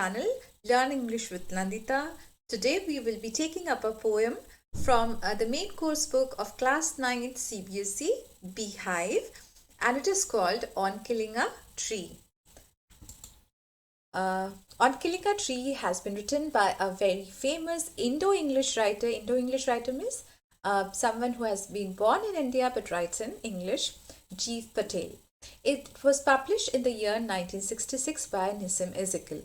channel Learn English with Nandita. Today we will be taking up a poem from the main course book of class 9 CBSE Beehive, and it is called On Killing a Tree. On Killing a Tree has been written by a very famous Indo-English writer. Indo-English writer means someone who has been born in India but writes in English, Gieve Patel. It was published in the year 1966 by Nissim Ezekiel.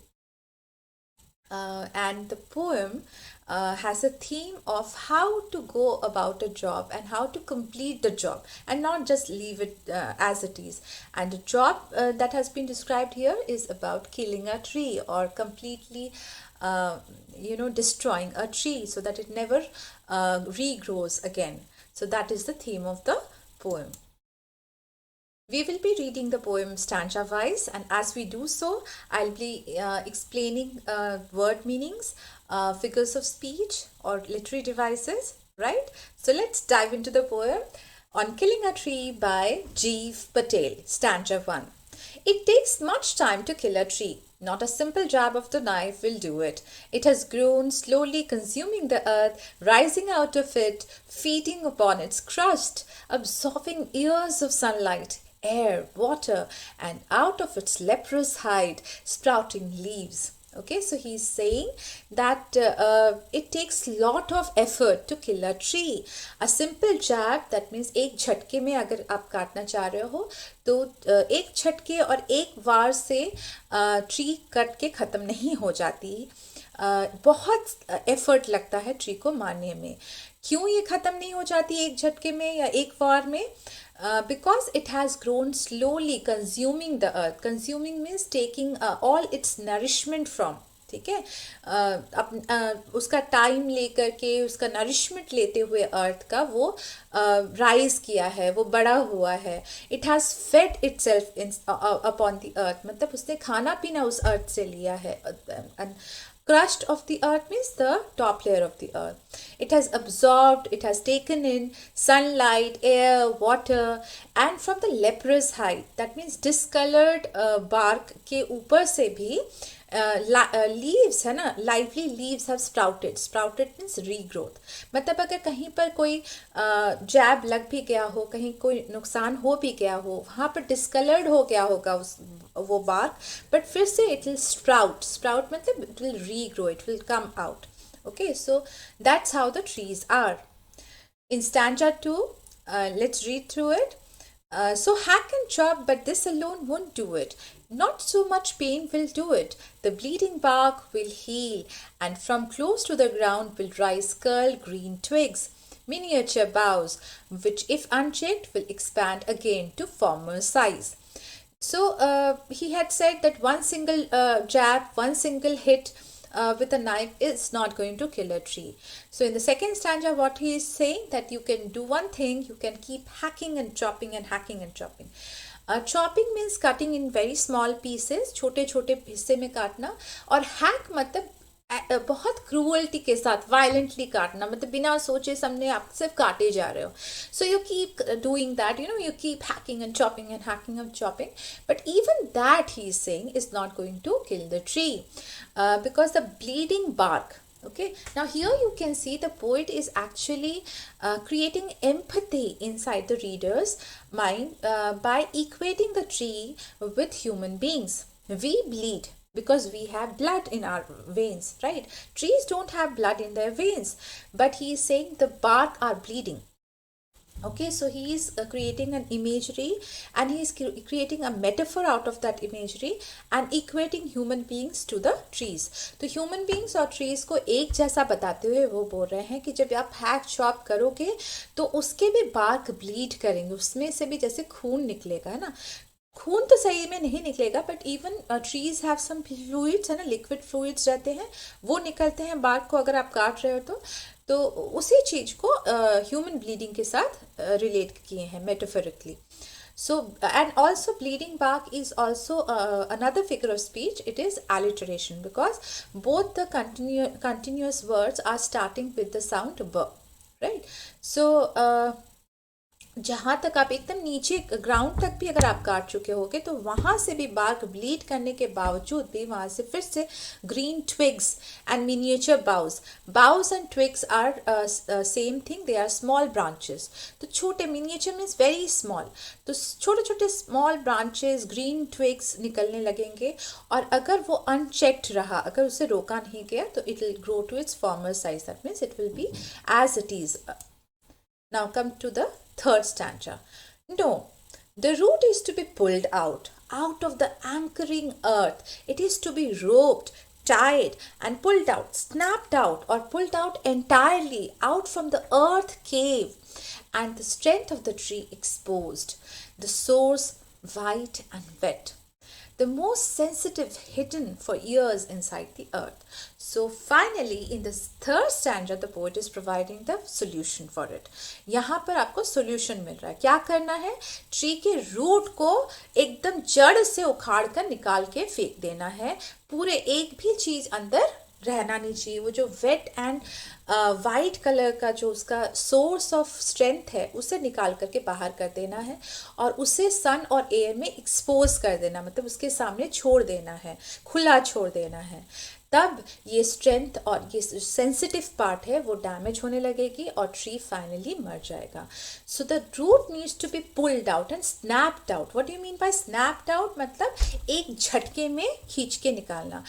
And the poem has a theme of how to go about a job and how to complete the job and not just leave it as it is. And the job that has been described here is about killing a tree or completely destroying a tree so that it never regrows again. So that is the theme of the poem. We will be reading the poem stanza wise, and as we do so, I'll be explaining word meanings, figures of speech or literary devices, right? So let's dive into the poem On Killing a Tree by Gieve Patel, stanza 1. It takes much time to kill a tree. Not a simple jab of the knife will do it. It has grown, slowly consuming the earth, rising out of it, feeding upon its crust, absorbing years of sunlight, air, water, and out of its leprous hide, sprouting leaves. Okay, so he's saying that it takes lot of effort to kill a tree. A simple jab, that means एक झटके में अगर आप काटना चाह रहे हो तो एक झटके और एक वार से ट्री कट के ख़त्म नहीं हो जाती. बहुत एफर्ट लगता है ट्री को मारने में. क्यों ये ख़त्म नहीं हो जाती एक झटके में या एक वार में? Because it has grown slowly, consuming the earth. Consuming means taking all its nourishment from. ठीक है, उसका टाइम लेकर के उसका नरिशमेंट लेते हुए अर्थ का वो राइज किया है, वो बड़ा हुआ है. It has fed itself upon the earth, मतलब उसने खाना पीना उस अर्थ से लिया है. Crust of the earth means the top layer of the earth. It has absorbed, it has taken in sunlight, air, water, and from the leprous hide, that means discolored bark के ऊपर से भी leaves है ना, lively leaves have sprouted. Sprouted means regrowth. मतलब अगर कहीं पर कोई जैब लग भी गया हो, कहीं कोई नुकसान हो भी गया हो, वहाँ पर discolored हो गया होगा वो bark, but फिर से it will sprout. Sprout मतलब it will regrow, it will come out. Okay, so that's how the trees are. In stanza 2, let's read through it. So hack and chop, but this alone won't do it. Not so much pain will do it. The bleeding bark will heal, and from close to the ground will rise curled green twigs, miniature boughs, which if unchecked will expand again to former size. So he had said that one single jab, one single hit with a knife is not going to kill a tree. So in the second stanza, what he is saying, that you can do one thing, you can keep hacking and chopping and hacking and chopping. Chopping means cutting in very small pieces, छोटे छोटे हिस्से में काटना, और hack मतलब बहुत cruelty के साथ वायलेंटली काटना, मतलब बिना सोचे समझे आप सिर्फ काटे जा रहे हो. So you keep doing that, you keep hacking and chopping and hacking and chopping, but even that he is saying is not going to kill the tree because the bleeding bark. Okay, now here you can see the poet is actually creating empathy inside the reader's mind by equating the tree with human beings. We bleed because we have blood in our veins, right? Trees don't have blood in their veins, but he is saying the bark are bleeding. Okay, so he is creating an imagery, and he is creating a metaphor out of that imagery and equating human beings to the trees. तो human beings और trees को एक जैसा बताते हुए वो बोल रहे हैं कि जब आप hack chop करोगे तो उसके भी bark bleed करेंगे, उसमें से भी जैसे खून निकलेगा, है ना. खून तो सही में नहीं निकलेगा, but even trees have some fluids, है ना, लिक्विड फ्लूइड्स रहते हैं, वो निकलते हैं बार्क को अगर आप काट रहे हो तो उसी चीज को ह्यूमन ब्लीडिंग के साथ रिलेट किए हैं metaphorically. So and also bleeding bark is also another figure of speech. It is alliteration because both the continuous words are starting with the sound b, right? So जहाँ तक आप एकदम नीचे ground तक भी अगर आप काट चुके होगे तो वहाँ से भी बार्क ब्लीड करने के बावजूद भी वहाँ से फिर से green twigs and miniature boughs and twigs are same thing, they are small branches. तो छोटे, मिनिएचर मीन्स वेरी स्मॉल, तो छोटे छोटे स्मॉल ब्रांचेस, ग्रीन ट्विग्स निकलने लगेंगे। और अगर वो अनचेक्ड रहा, अगर उसे रोका नहीं गया, तो it will grow to its former size, that means it will be as it is. Now come to the third stanza. No, the root is to be pulled out of the anchoring earth. It is to be roped, tied, and pulled out, snapped out, or pulled out entirely out from the earth cave, and the strength of the tree exposed, the source white and wet, the most sensitive hidden for years inside the earth. So finally in this third stanza the poet is providing the solution for it. यहाँ पर आपको solution मिल रहा है। क्या करना है? Tree के root को एकदम जड़ से उखाड़ कर निकाल के फेंक देना है। पूरे एक भी चीज अंदर रहना नहीं चाहिए। वो जो वेट एंड वाइट कलर का जो उसका सोर्स ऑफ स्ट्रेंथ है उसे निकाल करके बाहर कर देना है और उसे सन और एयर में एक्सपोज कर देना, मतलब उसके सामने छोड़ देना है, खुला छोड़ देना है। तब ये स्ट्रेंथ और ये सेंसिटिव पार्ट है वो डैमेज होने लगेगी और ट्री फाइनली मर जाएगा। So the root needs to be pulled out and snapped out. What do you mean by snapped out? मतलब एक झटके में खींच के निकालना।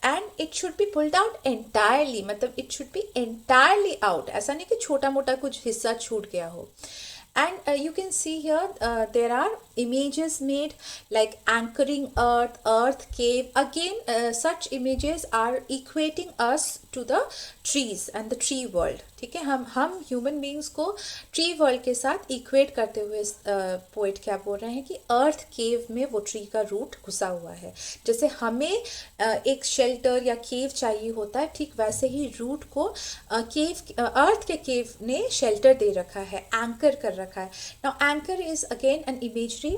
And it should be pulled out entirely, मतलब it should be entirely out. ऐसा नहीं कि छोटा मोटा कुछ हिस्सा छूट गया हो। And you can see here there are images made like anchoring earth cave. Again such images are equating us to the trees and the tree world. ठीक है, हम ह्यूमन बींग्स को ट्री वर्ल्ड के साथ इक्वेट करते हुए poet क्या बोल रहे हैं कि अर्थ केव में वो ट्री का रूट घुसा हुआ है। जैसे हमें एक शेल्टर या केव चाहिए होता है, ठीक वैसे ही रूट को अर्थ के केव ने शेल्टर दे रखा है, एंकर कर रखा है। Now anchor is again an imagery.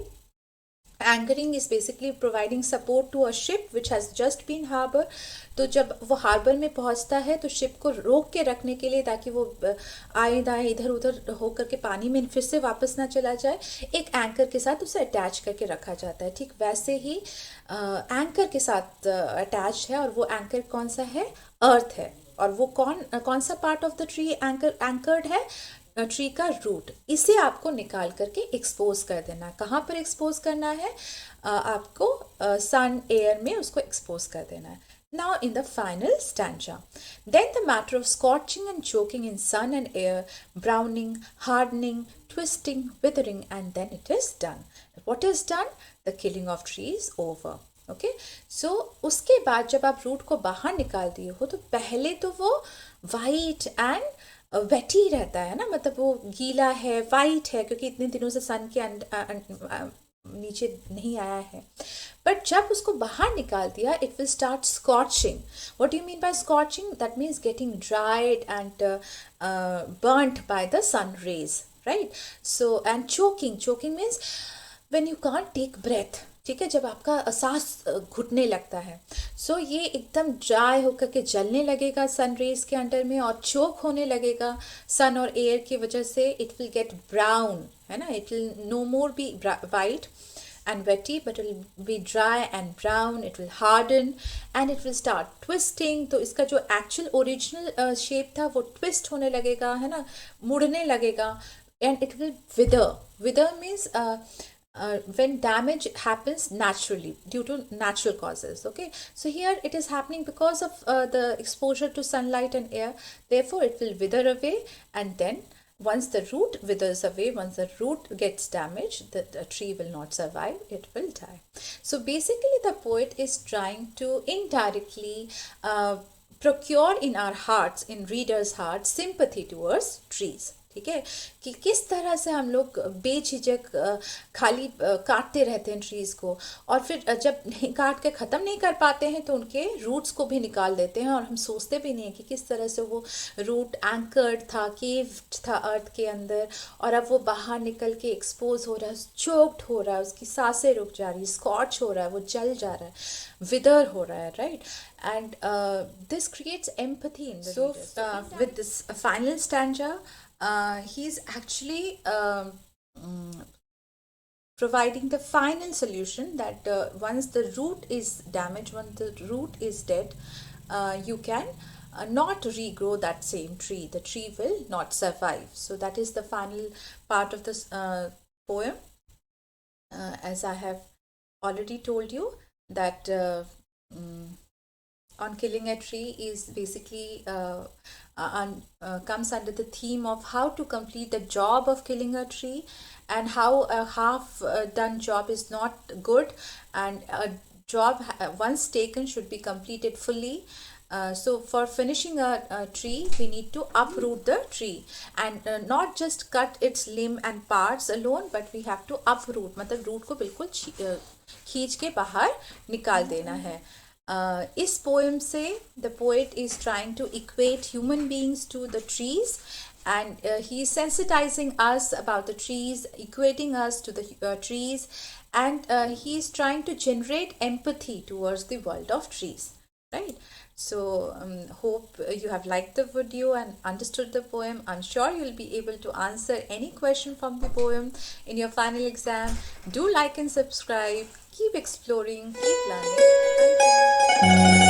Anchoring is basically providing support to a ship which has just been harbour. तो जब वो हार्बर में पहुंचता है तो शिप को रोक के रखने के लिए, ताकि वो आए दाएं इधर उधर होकर के पानी में फिर से वापस ना चला जाए, एक एंकर के साथ उसे अटैच करके रखा जाता है। ठीक वैसे ही एंकर के साथ अटैच है, और वो एंकर कौन सा है? अर्थ है। और वो कौन सा part of the tree anchored है? ट्री का रूट। इसे आपको निकाल करके एक्सपोज कर देना। कहाँ पर एक्सपोज करना है? आपको सन एयर में उसको एक्सपोज कर देना है। Now in the final stanza, then the matter of scorching and choking in sun and air, browning, hardening, twisting, withering, and then it is done. What is done? The killing of tree is over. Okay, so उसके बाद जब आप root को बाहर निकाल दिए हो तो पहले तो वो वाइट एंड वेटी रहता है ना, मतलब वो गीला है, वाइट है, क्योंकि इतने दिनों से सन के नीचे नहीं आया है। बट जब उसको बाहर निकाल दिया, it will start scorching. What do you mean by scorching? That means getting dried and burnt by the sun rays, right? So and choking means when you can't take breath. ठीक है, जब आपका सांस घुटने लगता है। सो ये एकदम ड्राई होकर के जलने लगेगा सन रेज के अंडर में, और चोक होने लगेगा सन और एयर की वजह से। इट विल गेट ब्राउन, है ना, it will no more be white and wetty, but it will be dry and brown. It will harden and it will start twisting. तो इसका जो actual original shape था वो twist होने लगेगा, है ना, मुड़ने लगेगा। And it will wither means when damage happens naturally due to natural causes. Okay, so here it is happening because of the exposure to sunlight and air, therefore it will wither away, and then once the root withers away, once the root gets damaged, the tree will not survive, it will die. So basically the poet is trying to indirectly procure in our hearts, in readers' hearts, sympathy towards trees. ठीक है, कि किस तरह से हम लोग बेझिझक खाली काटते रहते हैं ट्रीज़ को, और फिर जब काट के ख़त्म नहीं कर पाते हैं तो उनके रूट्स को भी निकाल देते हैं, और हम सोचते भी नहीं हैं कि किस तरह से वो रूट एंकर्ड था, केव्ड था अर्थ के अंदर, और अब वो बाहर निकल के एक्सपोज हो रहा है, चोक्ड हो रहा है, उसकी सांसें रुक जा रही, स्कॉच हो रहा है, वो जल जा रहा है, विदर हो रहा है, right? And this creates empathy in the readers. So with this final stanza, he's actually providing the final solution that once the root is damaged, once the root is dead, you can not regrow that same tree. The tree will not survive. So that is the final part of this poem. As I have already told you that on killing a tree is basically comes under the theme of how to complete the job of killing a tree, and how a half done job is not good, and a job once taken should be completed fully. So for finishing a tree, we need to uproot the tree, and not just cut its limb and parts alone, but we have to uproot, मतलब root को बिल्कुल खींच के बाहर निकाल देना है. इस poem से the poet is trying to equate human beings to the trees, and he is sensitizing us about the trees, equating us to the trees, and he is trying to generate empathy towards the world of trees, right? So hope you have liked the video and understood the poem. I'm sure you'll be able to answer any question from the poem in your final exam. Do like and subscribe. Keep exploring, keep learning. Thank you.